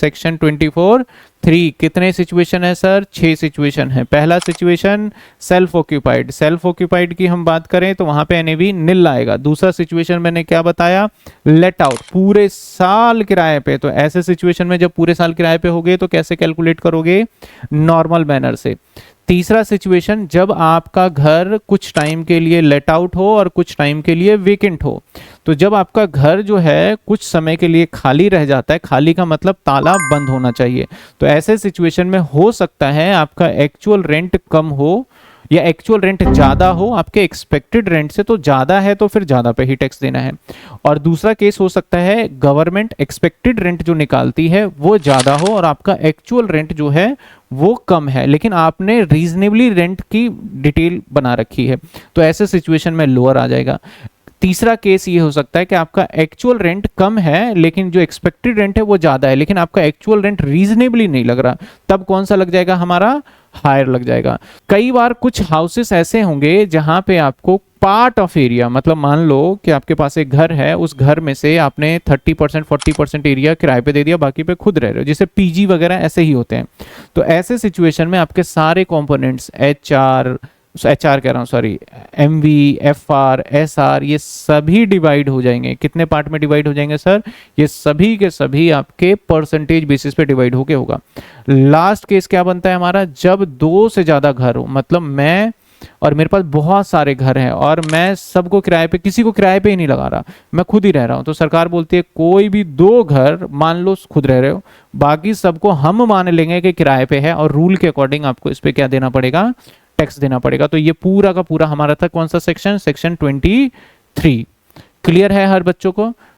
Section 24(3) कितने situation है sir? 6 situation है। पहला situation self occupied, self occupied की हम बात करें तो वहां पे एनएवी निल आएगा। दूसरा सिचुएशन मैंने क्या बताया? लेट आउट, पूरे साल किराए पे। तो ऐसे सिचुएशन में जब पूरे साल किराए पे होगे तो कैसे कैलकुलेट करोगे? नॉर्मल मैनर से। तीसरा सिचुएशन जब आपका घर कुछ टाइम के लिए लेट आउट हो और कुछ टाइम के लिए वेकेंट हो। तो जब आपका घर जो है कुछ समय के लिए खाली रह जाता है, खाली का मतलब ताला बंद होना चाहिए, तो ऐसे सिचुएशन में हो सकता है आपका एक्चुअल रेंट कम हो या एक्चुअल रेंट ज़्यादा हो आपके एक्सपेक्टेड रेंट से। तो ज़्यादा है तो फिर ज़्यादा पे ही टैक्स देना है। और दूसरा केस हो सकता है गवर्नमेंट एक्सपेक्टेड रेंट जो निकालती है वो ज़्यादा हो और आपका एक्चुअल रेंट जो है वो कम है, लेकिन आपने रीजनेबली रेंट की डिटेल बना रखी है, तो ऐसे सिचुएशन में लोअर आ जाएगा। तीसरा केस ये हो सकता है कि आपका एक्चुअल रेंट कम है लेकिन जो एक्सपेक्टेड रेंट है वो ज़्यादा है, लेकिन आपका एक्चुअल रेंट रीजनेबली नहीं लग रहा, तब कौन सा लग जाएगा? हमारा हायर लग जाएगा। कई बार कुछ हाउसेस ऐसे होंगे जहां पे आपको पार्ट ऑफ एरिया, मतलब मान लो कि आपके पास एक घर है, उस घर में से आपने 30% 40% एरिया किराए पे दे दिया, बाकी पे खुद रह रहे हो, जैसे पीजी वगैरह ऐसे ही होते हैं। तो ऐसे सिचुएशन में आपके सारे कंपोनेंट्स एचआर कह रहा हूँ सॉरी, एमवी, एफआर, एसआर, ये सभी डिवाइड हो जाएंगे। कितने पार्ट में डिवाइड हो जाएंगे सर? ये सभी के सभी आपके परसेंटेज बेसिस पे डिवाइड होके होगा। लास्ट केस क्या बनता है हमारा? जब 2 से ज्यादा घर हो, मतलब मैं और मेरे पास बहुत सारे घर हैं और मैं सबको किराए पे, किसी को किराए पे ही नहीं लगा रहा, मैं खुद ही रह रहा हूं। तो सरकार बोलती है कोई भी 2 घर मान लो खुद रह रहे हो, बाकी सबको हम मान लेंगे कि किराए पे है और रूल के अकॉर्डिंग आपको इस पे क्या देना पड़ेगा? टैक्स देना पड़ेगा। तो ये पूरा का पूरा हमारा था कौन सा सेक्शन? सेक्शन 23। क्लियर है हर बच्चों को?